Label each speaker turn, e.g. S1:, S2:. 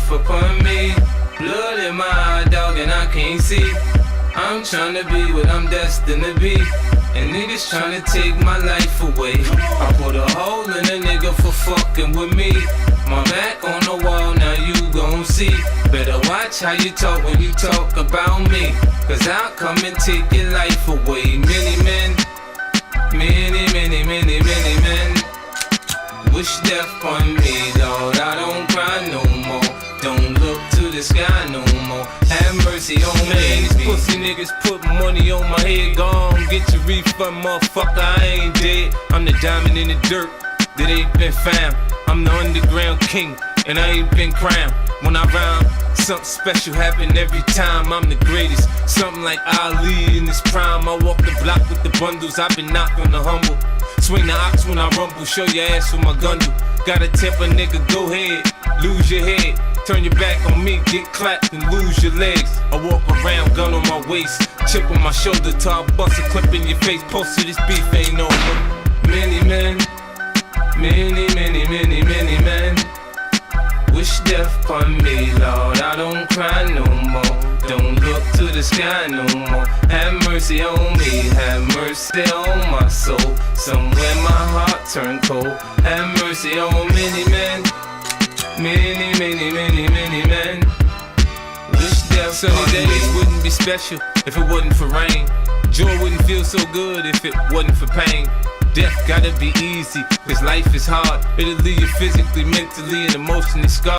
S1: death upon me. Blood in my eye, dog, and I can't see. I'm tryna be what I'm destined to be, and niggas tryna take my life away. I put a hole in a nigga for fucking with me. My back on the wall, now you gon' see. Better watch how you talk when you talk about me, cause I'll come and take your life away. Many men, many men wish death on me, Lord. I don't cry no more. Don't look to the sky no more. Have mercy on me. These pussy niggas put money on my head. Gone, get your refund, motherfucker. I ain't dead. I'm the diamond in the dirt that ain't been found. I'm the underground king, and I ain't been crowned. When I rhyme, something special happen every time. I'm the greatest, something like Ali in his prime. I walk the block with the bundles. I've been knocked on the humble. Swing the ox when I rumble, show your ass with my gun do. Gotta temper, nigga, go ahead, lose your head. Turn your back on me, get clapped and lose your legs. I walk around, gun on my waist, chip on my shoulder, till I bust a clip in your face. Post to this beef ain't over. Many men, many men wish death upon me, Lord. I don't cry no more. Don't look to the sky no more. Have mercy on me, have mercy on my soul. Somewhere my heart turned cold. Have mercy on many men, many men wish death. Sunny days wouldn't be special if it wasn't for rain. Joy wouldn't feel so good if it wasn't for pain. Death gotta be easy, cause life is hard. It'll leave you physically, mentally, and emotionally scarred.